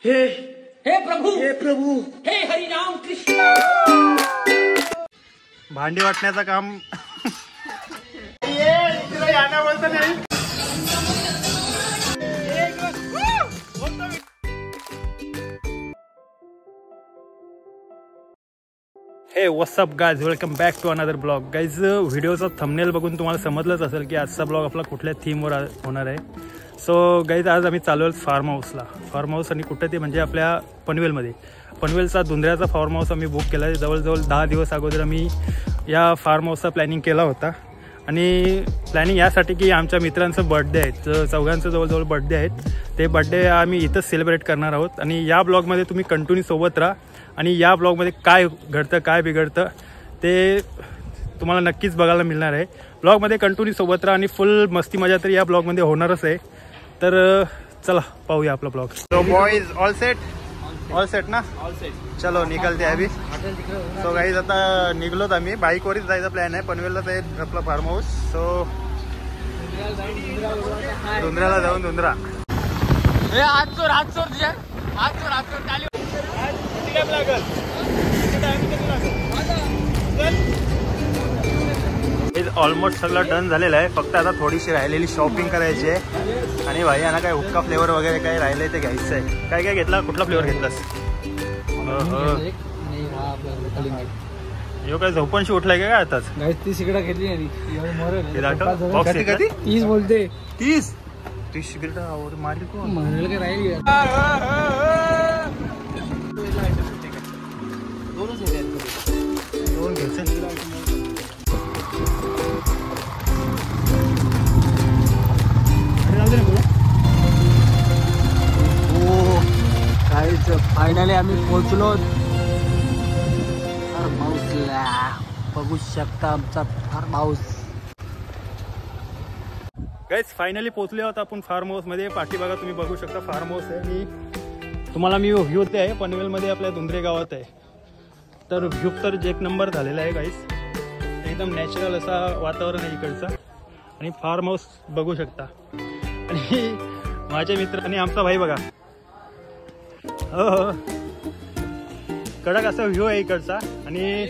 हे प्रभु, हे प्रभु, हे हरि राम कृष्ण। भांडी वाटण्याचं काम हे what's up guys, welcome back to another blog. Guys व्हिडिओचा थंबनेल बघून तुम्हाला समजलंच असेल की आजचा ब्लॉग आपला कुठल्या थीमवर होणार आहे। सो गाइज आज आम्ही चालू आहे फार्म हाऊसला। फार्म हाऊस आणि कुठे ते म्हणजे आपल्या पनवेलमध्ये। पनवेलचा धुंद्र्याचा फार्म हाऊस आम्ही बुक केला आहे। जवळजवळ 10 दिवस अगोदर आम्ही या फार्म हाऊसचा प्लॅनिंग केला होता आणि प्लॅनिंग यासाठी की आमच्या मित्रांचं बर्थडे आहे, चौघांचं जवळजवळ बर्थडे आहेत। ते बर्थडे आम्ही इथंच सेलिब्रेट करणार आहोत आणि या ब्लॉगमध्ये तुम्ही कंटिन्यू सोबत राहा आणि या ब्लॉगमध्ये काय घडतं काय बिघडतं ते तुम्हाला नक्कीच बघायला मिळणार आहे। ब्लॉगमध्ये कंटिन्यू सोबत राहा आणि फुल मस्ती मजा तर या ब्लॉगमध्ये होणारच आहे। तर चला पाहूया आपला blog. So boys all set ना? ऑल सेट, चलो निकलते अभी। सो गाईज आता निघलोत आम्ही, बाईकवरच जायचा प्लॅन आहे। पनवेललाच आहे आपला फार्म हाऊस। सो धुंद्र्याला जाऊन धुंद्रा ऑलमोस्ट सगळं डन झालेलं आहे। फक्त आता थोडीशी राहिलेली शॉपिंग करायची आहे आणि भाई यांना काय हुक्का फ्लेवर वगैरे काय राहिलंय ते घ्यायचं आहे। काय काय घेतला? कुठला फ्लेवर घेतलास? यो काय झोपणशी उठलाय का आताच? 30 सिगरेट घेतली नाही कधी 30 बोलते 30 सिगरेट आवड मारली कोण म्हणाल काय राहील। दोन घ्यायचे फायनली आम्ही पोहोचलो फार्म हाऊसला। बघू शकता आमचा फार्म हाऊस। गाइस फायनली पोहोचले आहोत आपण फार्म हाऊस मध्ये। पाठीमागे तुम्ही बघू शकता फार्म हाऊस आहे आणि तुम्हाला मी व्ह्यू ते आहे पनवेलमध्ये आपल्या धुंद्रे गावात आहे। तर व्ह्यू तर एक नंबर झालेला आहे गाइस, एकदम नॅचरल असा वातावरण आहे इकडचं आणि फार्म हाऊस बघू शकता। आणि माझे मित्र आणि आमचा भाई बघा, हो कडक असा व्ह्यू आहे इकडचा। आणि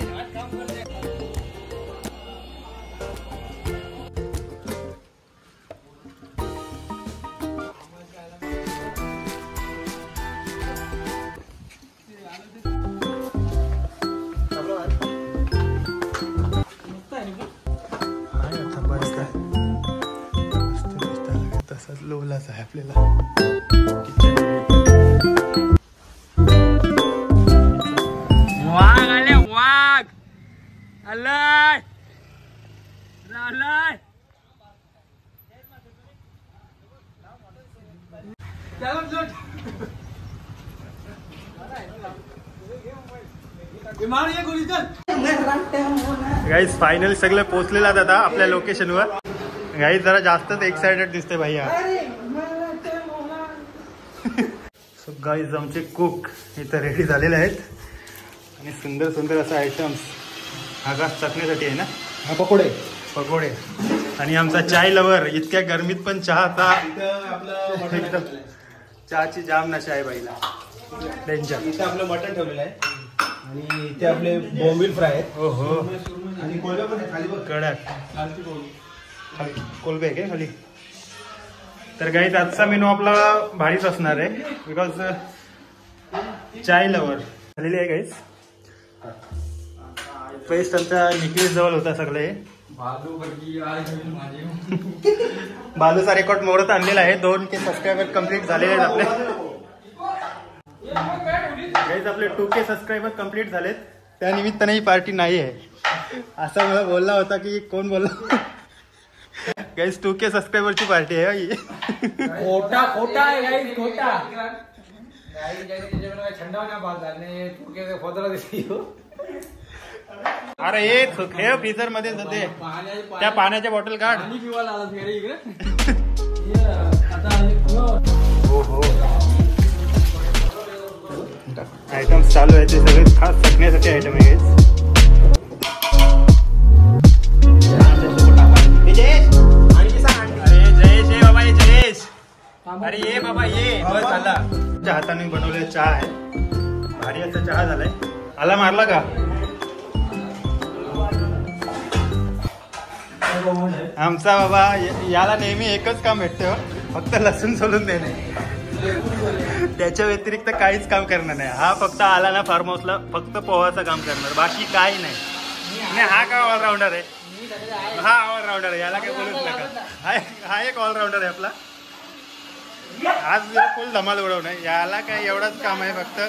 तसाच लोलाच आहे आपल्याला। वाघ आले, वाघ आलाय आलाय। गाइस फायनली सगळे पोहोचलेला आता आपल्या लोकेशनवर। गाइस जरा जास्तच एक्साइटेड दिसते भैया। सो गाइस आमचे कुक इथं रेडी झालेले आहेत आणि सुंदर सुंदर असा आयटम्स हा चटणीसाठी आहे ना, हा पकोडे पकोडे। आणि आमचा चाय लवर, इतक्या गरमीत पण चहाचा एकदम चहाची जाम नशा आहे बाईला। डेंजर। इथे आपलं मटण ठेवलेलं आहे आणि इथे आपले बॉम्बिल फ्राय आहेत। हो हो, आणि कोळंबी पण आहे खाली बघ, कडक कोलबे आहे खाली। तर गाईज आजचा मेनू आपला भारीच असणार आहे बिकॉज चाय लवर झालेली आहे गाईज। फेस्ट आमच्या निकलेस जवळ होता सगळे। बालूचा रेकॉर्ड मोडत आणलेला आहे। 2K सबस्क्रायबर कम्प्लीट झालेले आहेत आपले गाईज। आपले 2K सबस्क्रायबर कम्प्लीट झालेत, त्या निमित्ताने ही पार्टी नाही आहे असा मला बोलला होता की कोण बोलला। गाइस 2K सबस्क्राइबरची पार्टी आहे ही। खोटा खोटा आहे गाइस, खोटा गाइस। त्याच्यामध्ये थंडा ना बात झाले 2K के फोटोला दिसली हो। अरे हे फ्रीजर मध्ये होते, त्या पाण्याच्या बॉटल काढ। पाणी पिवायला आला फिरे इकडे। आता हो हो, आयटम्स चालू आहे ते सगळे खास चटण्यासाठी आयटम आहे गाइस। अरे जयेश ये बाबा, ये जयेश, अरे ये बाबा ये, बस झाला। च्या हाताने बनवलेला चहा आहे. भारी असा चहा झालाय. आला मारला का? आमचा बाबा याला नेहमी एकच काम भेटतं, फक्त लसूण सोलून देणे. त्याच्या व्यतिरिक्त काहीच काम करणार नाही. हा फक्त आला ना फार्म हाऊसला फक्त पोहाचं काम करणार, बाकी काही नाही. आणि हा काय ऑलराऊंडर आहे. हा ऑलराऊंडर आहे, याला काही बोलूच नका. हा एक ऑलराऊंडर आहे आपला. आज फुल धमाल उडवणं, याला काय एवढंच काम आहे, फक्त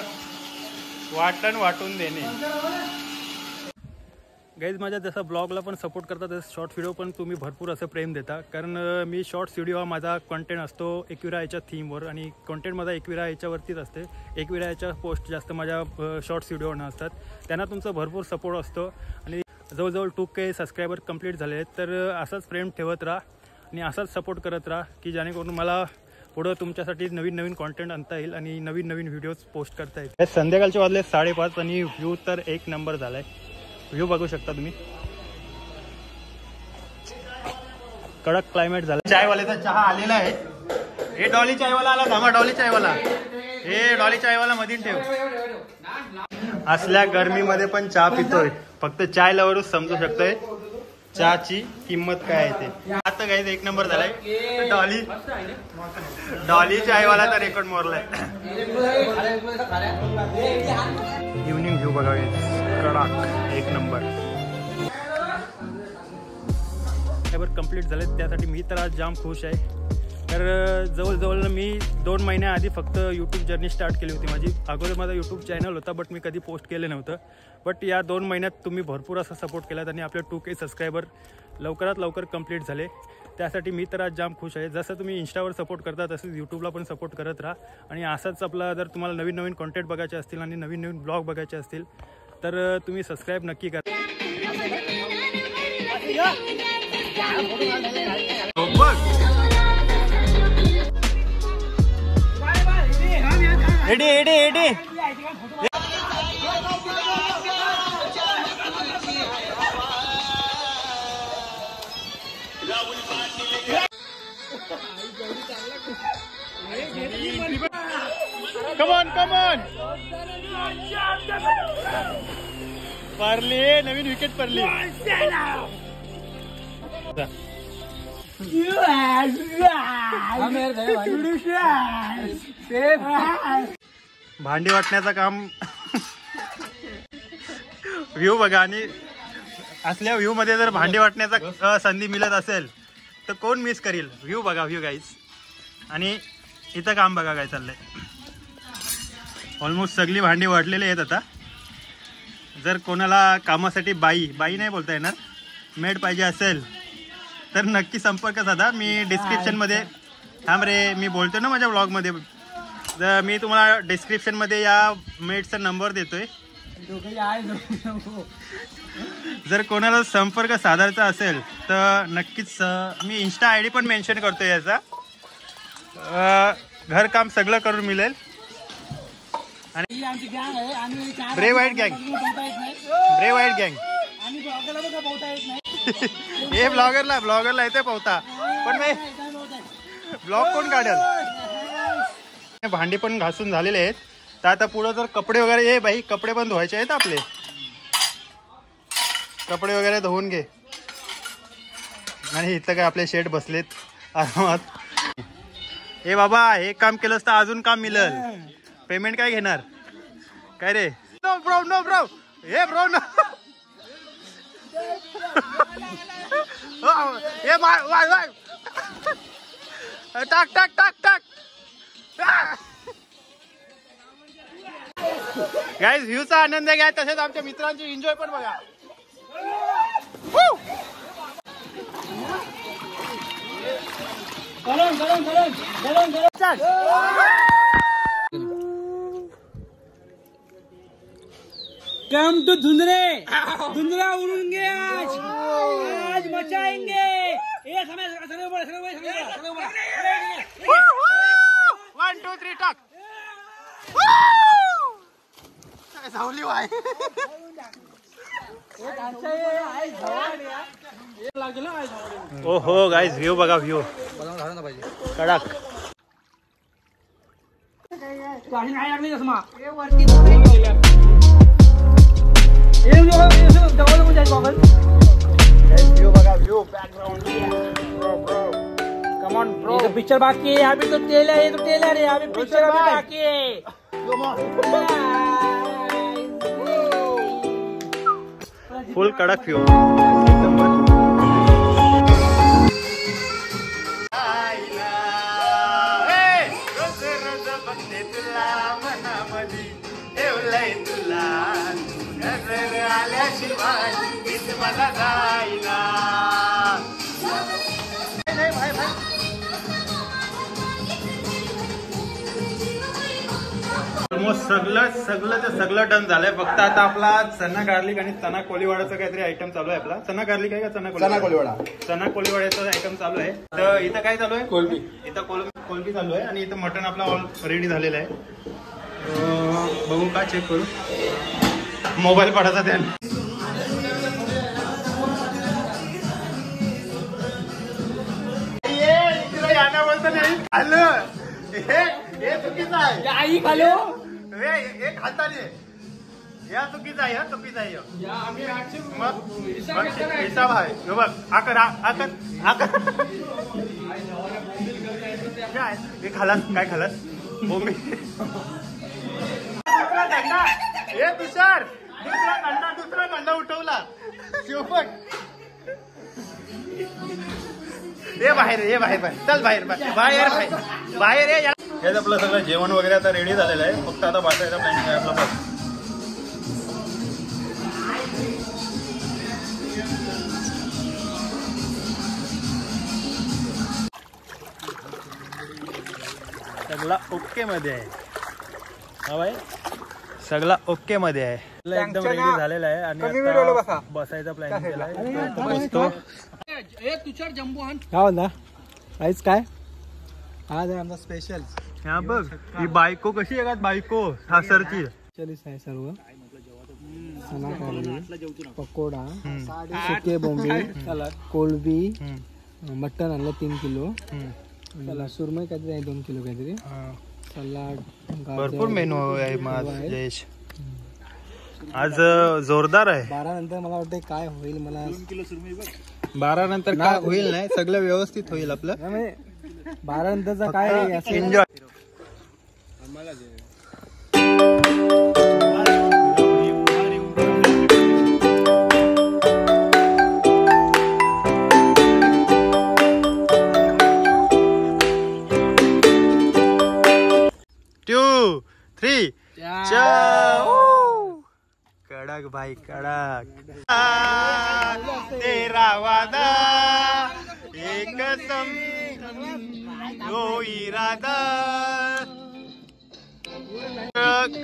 वाटून देणे. गाईज माझ्या जसं ब्लॉगला पण सपोर्ट करता तसं शॉर्ट व्हिडिओ पण तुम्ही भरपूर असं प्रेम देता. कारण मी शॉर्ट्स व्हिडिओ हा माझा कंटेंट असतो एकविरा याच्या थीमवर, आणि कंटेंट माझा एकविरा याच्यावरतीच असते. एकविरा याच्या पोस्ट जास्त माझ्या शॉर्ट्स व्हिडिओनं असतात. त्यांना तुमचा भरपूर सपोर्ट असतो. आणि जवळजवळ 2K सबस्क्रायबर कंप्लीट झाले आहेत. तर असाच प्रेम ठेवत राहा आणि असाच सपोर्ट करत राहा, की जेणेकरून मला पुढं तुमच्यासाठी नवीन नवीन कॉन्टेंट आणता येईल आणि नवीन नवीन व्हिडिओज पोस्ट करता येईल. संध्याकाळचे वाजले 5:30 आणि व्ह्यू तर एक नंबर झालाय. व्ह्यू बघू शकता तुम्ही, कडक क्लायमेट झालं. चायवाल्याचा चहा आलेला आहे. हे डॉली चायवाला आला. थांबा, डॉली चायवाला. हे डॉली चायवाला मधीन ठेव. असल्या गरमीमध्ये पण चहा पितोय. फक्त चाय लवरच समजू शकतोय चहाची किंमत काय आहे ते. आता काही एक नंबर झालाय. डॉली चायवाला तर रेकॉर्ड मोरलाय. इव्हनिंग व्ह्यू बघा, कडक एक नंबर. कंप्लीट झाले, त्यासाठी मी तर आज जाम खुश आहे. तर जवळजवळ मी 2 महिन्याआधी फक्त यूट्यूब जर्नी स्टार्ट केली होती माझी. अगोदर माझा यूट्यूब चॅनल होता, बट मी कधी पोस्ट केलं नव्हतं. बट या 2 महिन्यात तुम्ही भरपूर असा सपोर्ट केलात आणि आपले 2K सबस्क्रायबर लवकरात लवकर कंप्लीट झाले. त्यासाठी मी तर आज जाम खुश आहे. जसं तुम्ही इंस्टावर सपोर्ट करता तसंच यूट्यूबला पण सपोर्ट करत राहा. आणि असाच आपला जर तुम्हाला नवीन नवीन कॉन्टेंट बघायचे असतील आणि नवीन नवीन ब्लॉग बघायचे असतील तर तुम्ही सबस्क्राईब नक्की करा. एडी एडी एडी कमॉन कमॉन. पारली, नवीन विकेट पडली. भांडी वाटण्याचं काम. व्ह्यू बघा, आणि असल्या व्ह्यू मध्ये जर भांडी वाटण्याचा संधी मिळत असेल तर कोण मिस करील. व्ह्यू बघा, व्ह्यू गाईज. आणि इथं काम बघा काय चाललंय. ऑलमोस्ट सगळी भांडी वाटलेली आहेत. आता जर कोणाला कामासाठी बाई नाही बोलता येणार, मेड पाहिजे असेल तर नक्की संपर्क साधा. मी डिस्क्रिप्शनमध्ये, थांब रे, मी बोलतो ना माझ्या ब्लॉगमध्ये, मी तुम्हाला डिस्क्रिप्शनमध्ये या मेडचा नंबर देतोय. जर कोणाला संपर्क साधायचा असेल तर नक्कीच मी इंस्टा ID पण मेन्शन करतो याचा. घरकाम सगळं करून मिळेल. आणि ब्रेव वाईट गँग हे ब्लॉगरला येते पोहता, पण नाही ब्लॉग कोण काढेल. भांडी पण घासून झालेले आहेत. तर आता पुढं जर कपडे वगैरे, हे बाई कपडे पण धुवायचे आहेत आपले. कपडे वगैरे धुवून घे. आणि इथं काय आपले शेड बसलेत आरामात. हे बाबा, हे काम केलंस तर अजून काम मिळेल. पेमेंट काय घेणार काय रे? No bro, no bro, hey bro no. हे वाय टाक टाक टाक टाक. गाईज, व्ह्यूचा आनंद घ्या, तसेच आमच्या मित्रांची एन्जॉय पण बघा. कम तो धुंधरा उड़ेंगे आज मचाएंगे. 1 2 3 टाक. सावली वाय. ओहो गाईज, व्ह्यू बघा, व्ह्यू कडक. अशी नाही लागली चष्मा पिक्चर बाकी है अभी तो टेलर है तो टेलर है अभी पिक्चर अभी बाकी है फुल कडक फ्यू एकदम सगळं डन झालंय. फक्त आता आपला चना गार्लिक आणि चना कोलीवाडाचा काहीतरी आयटम चालू आहे. आपला चना गार्लिक आहे का चना कोलीवाडा कोलीवाड्याचा आयटम चालू आहे. तर इथं काय चालू आहे कोलबी. इथं कोलबी चालू आहे आणि इथं मटन आपला ऑल रेडी झालेला आहे. बघू का चेक करू मोबाईल पडायचा त्याने. बोलतो नाही आलं हे चुकीचं आहे. आई खालो हे खाता नाही या चुकीचं आहे. चुकीचं आहे मग हिसाब आहे बघ. आकर हे खालास काय खालास बोंबी हे तुषार दुसरा खंडा उठवला शिवपट. हे बाहेर चल बाहेर ये. हेच आपलं सगळं जेवण वगैरे आता रेडी झालेलं आहे. फक्त आता बसायचा प्लॅनिंग आहे आपला. बस सगळा ओके मध्ये आहे. हा भाई सगळा ओके मध्ये आहे. एकदम रेडी झालेला आहे आणि आता बसायचा प्लॅनिंग केला आहे. तुषार जम्बो हान काय म्हणता काहीच काय आज आहे आमचा स्पेशल. हा बघ ही बायको कशी आहे का बायको हा सरची आहे सर्व. चना कर्ली पकोडा सुके बोंबी कोलबी मटन आणलं 3 किलो. चला सुरमई काहीतरी आहे 2 किलो काहीतरी. सलाड भरपूर मेनू आहे माझ जयेश. आज जोरदार आहे. 12 नंतर मला वाटतं काय होईल. मला 12 नंतर काय होईल नाही सगळं व्यवस्थित होईल आपलं. 12 नंतरचा काय एन्जॉय. कडक भाई कडक. तेरा वादा एक इरादा.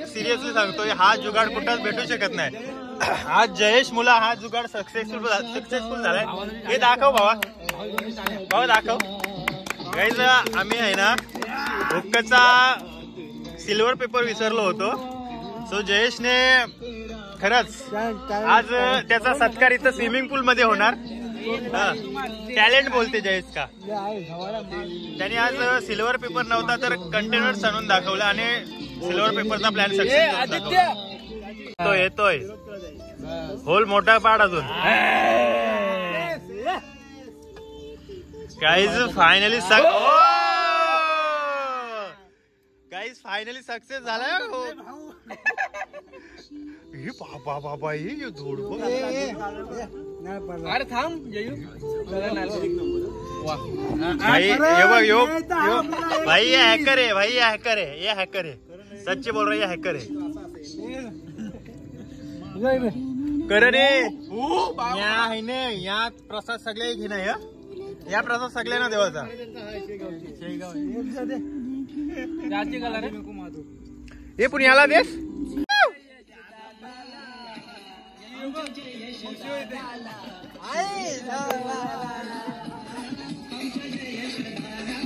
सिरियसली सांगतोय हा जुगाड कुठंच भेटू शकत नाही. आज जयेश मुला हा जुगाड सक्सेसफुल झालाय. हे दाखव भावा दाखव. गाईज आम्ही आहे ना हुक्काचा सिल्वर पेपर विसरलो होतो. सो जयेशने खरंच आज त्याचा सत्कार इथं स्विमिंग पूल मध्ये होणार. टॅलेंट बोलते जयेश का. त्याने आज सिल्वर पेपर नव्हता तर कंटेनर आणून दाखवला आणि सिल्वर पेपरचा प्लॅन सक्सेस. येतोय होल मोठा पाड अजून. फायनली सक्सेस झालाय. बाबा अरे थांब भाई ये हैकर है. ये हैकर है सच्ची बोल रहा है. ये हैकर है. कर रे या प्रसाद सगळे घे ना. या प्रसाद सगळ्यांना देवाचा. हे पुण्याला देस.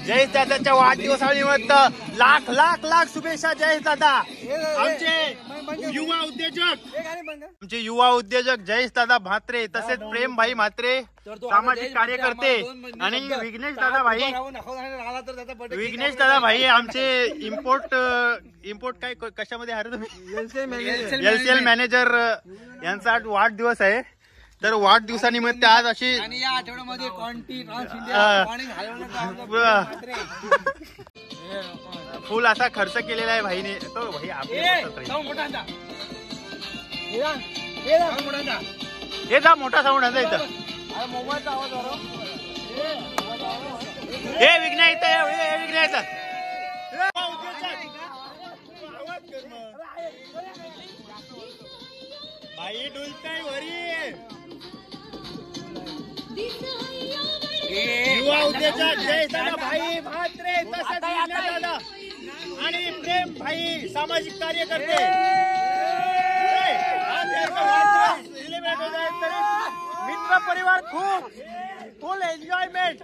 जयेश दादाच्या वाढदिवसानिमित्त लाख लाख लाख शुभेच्छा जयेश दादा. आमचे युवा उद्योजक जयेश दादा म्हात्रे, तसेच प्रेम भाई म्हात्रे सामाजिक कार्यकर्ते, आणि विघ्नेश दादा भाई आमचे इम्पोर्ट काय कशामध्ये आहे तुम्ही, एलसीएल मॅनेजर यांचा आज वाढदिवस आहे. तर वाढदिवसानिमित्त आज अशी या आठवड्यामध्ये फुल असा खर्च केलेला आहे भाईने. तो भाई हे जा मोठा साऊंड आहे इथं. हे विघ्न इथं, हे विघ्न इथं. भाई डुलताय वरी युवा उद्योजक जयेश दादा भाई म्हात्रे, तसंच दादा आणि प्रेम भाई सामाजिक कार्यकर्ते. मित्र परिवार खूप फुल एन्जॉयमेंट.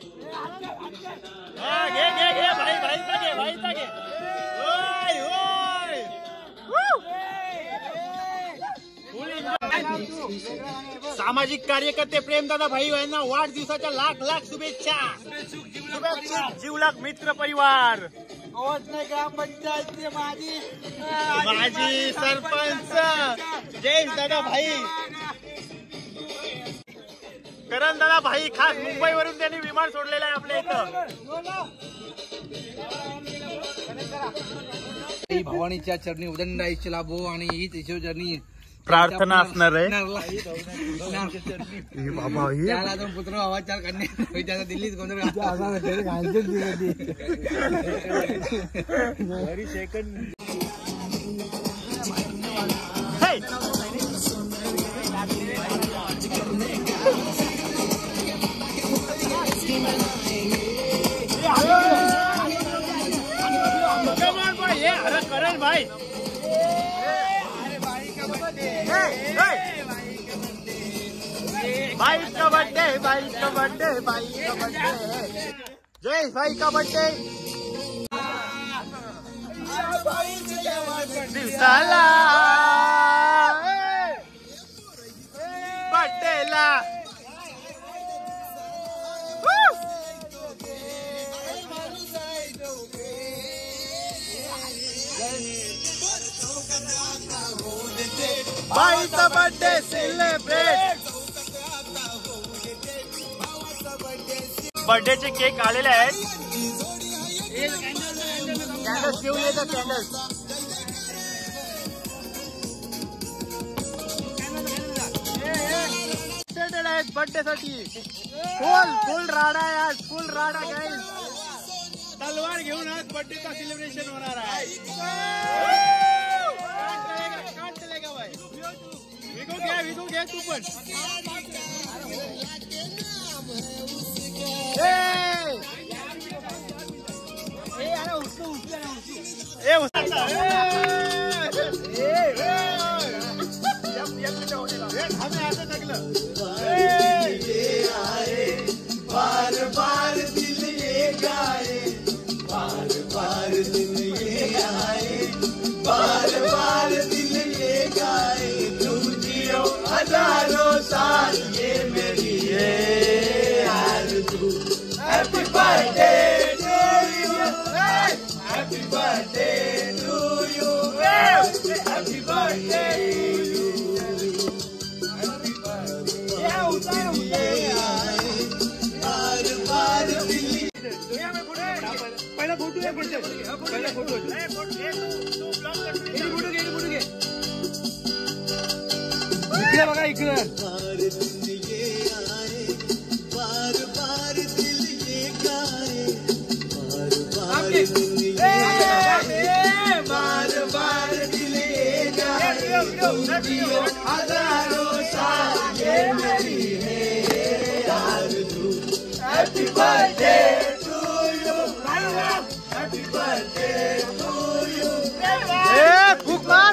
घे घे घे भाई भाईचा घे भाईचा घे. होय होय सामाजिक कार्यकर्ते प्रेमदादा भाई यांना वाढदिवसाच्या लाख लाख शुभेच्छा. शुभेच्छा जीवलग मित्र परिवार. ग्रामपंचायतचे माजी सरपंच जयेश दादा भाई, करण दादा भाई, खास मुंबईवरून त्यांनी विमान सोडलेलं आहे आपल्या इथं. भवानीच्या चरणी उदंड आयुष्य लाभो आणि हीच ईश्वर चरणी प्रार्थना असणार आहे. त्याला तो पुत्र हवा चार कन्या दिल्लीत गोंधळ करण भाई भाई का बर्थडे, भाई का बर्थडे, भाई का बर्थडे, जयेश भाई का बर्थडे. दिवसाला बर्थडेला भाईचा बर्थडे सेलिब्रेट. बर्थडेचे केक आलेले आहेत. कॅन्डल्स घेऊन येतात. कॅन्डल्स आहेत बर्थडे साठी. फुल राडा आहे आज, फुल राडा गाईस. तलवार घेऊन आज बर्थडेचा सेलिब्रेशन होणार आहे. विगो घे तू पण. बार बार दिल ये गाए, बार बार दिल ये आए, बार बार दिल ये गाए. तुम जियो हजारों साल ये मेरी है आरज़ू. Happy birthday to you, happy birthday to you, happy birthday to you. Happy birthday ये आए, बार बार दिल. पहिला फोटो घे, पहिला फोटो घे. फोटो घे. इकडे बघा, इकडे. बार बार दिल ये गाए, बार बार दिल ये गाए, बार बार दिल ये गाए. हजारों साल ये मेरी है आरज़ू. Happy birthday to you, happy birthday to you. फूक मार.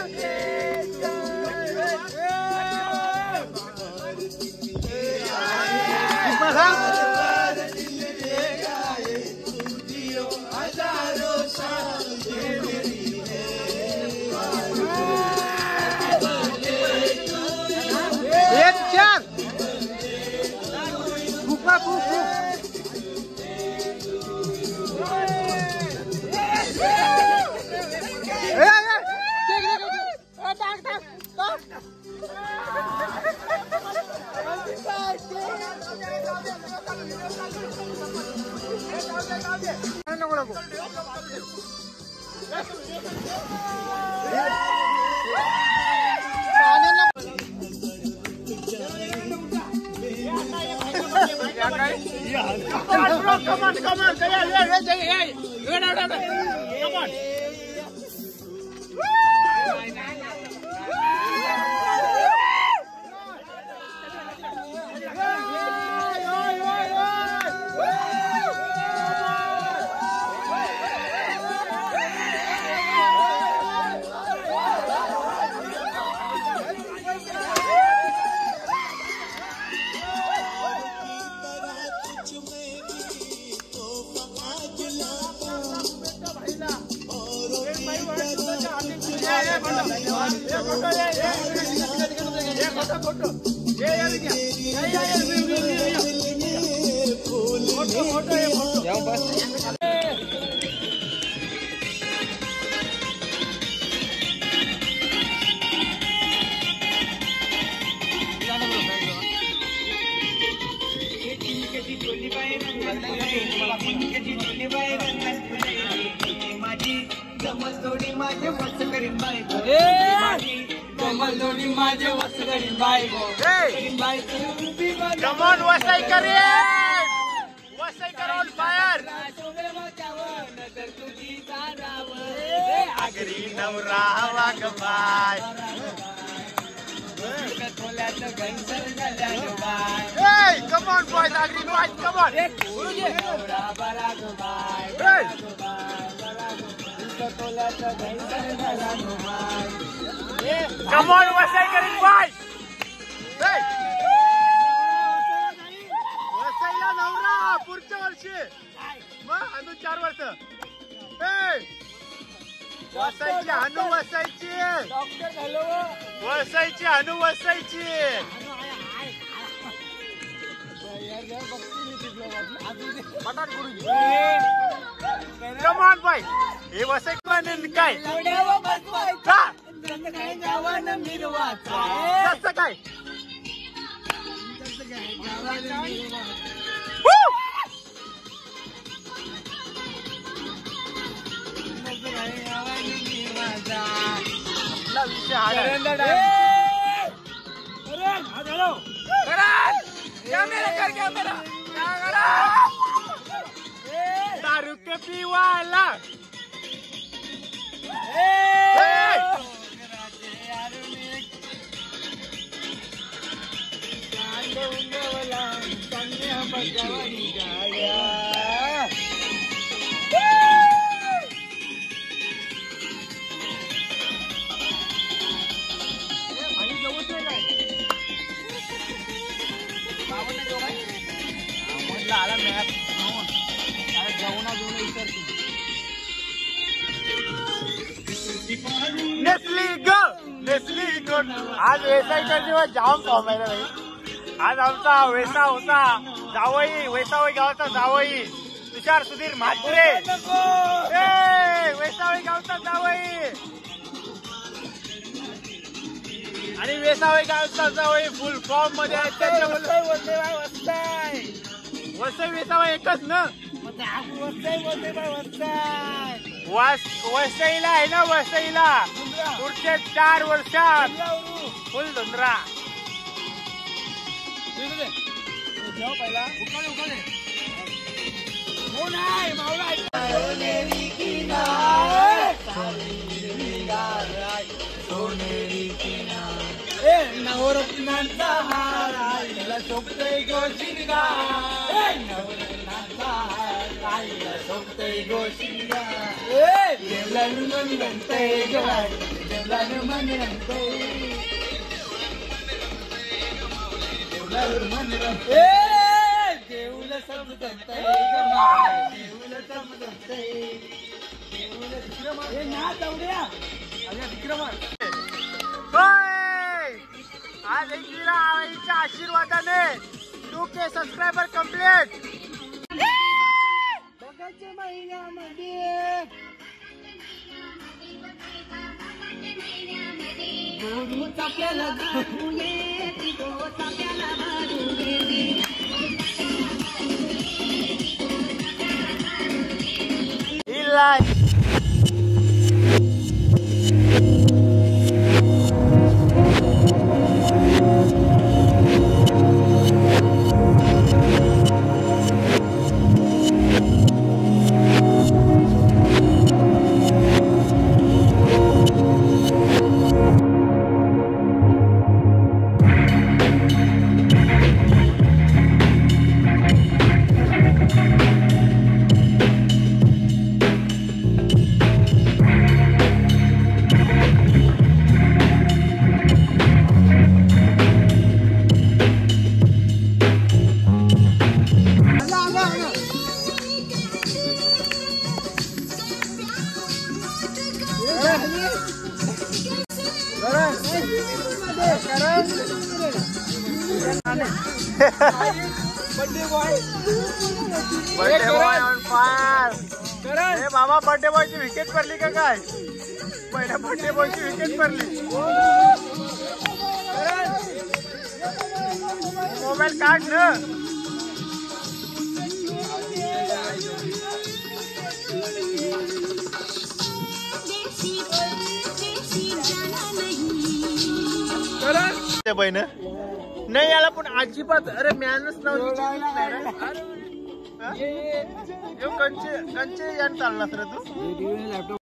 Come on, Wasai Karim! Wasai Karim on fire! Agri Namra Wagabay. Hey, come on, boys, Agri boys, come on! Hey! Come on, Wasai Karim boys! Hey! वसईला नवरा पुढच्या वर्षी मग अजून 4 वर्ष. वसईची हनु वसईची वसईची हनु वसईची. कमान bye हे वसई काय कसं काय दारू के पीवाला नेस्ली गो आज वेसाईचा दिवस जाम फॉर्मायला नाही. आज आमचा वेसा होता जावई वेसावई गावाचा जावई तुषार सुधीर म्हात्रे. वेसावई गावचा जावई आणि वेसावई गावचा जावई फुल फॉर्म मध्ये आहेत. वसई वेसावई एकच ना. वसईला आहे ना वसईला पुढचे 4 वर्षात फुल धुंदरा. नवरत्नांचा हार आईला शोभतय गोशिंगा. नवरत्नांचा हार आईला शोभतय गोशिंगा. देवलानं मन रंगतय गवाई देवलानं मन रंगतय. देवलानं मन रंगतय देऊल समजतय गमाई देऊल समजतय. देऊल विक्रम ना जाऊया अरे विक्रम. आज एकवीरा आईच्या आशीर्वादाने 2K सबस्क्रायबर कंप्लीट. बघायच्या महिन्यामध्ये बर्थडे बॉय ऑन फायर. हे मामा बर्थडे बॉयची विकेट पडली का काय? पहिल्या बर्थडे बॉयची विकेट पडली. मोबाईल काढ ना. बहिण नाही याला पण अजिबात अरे मॅनच नव्हती. कंचे यान चालला सर तू.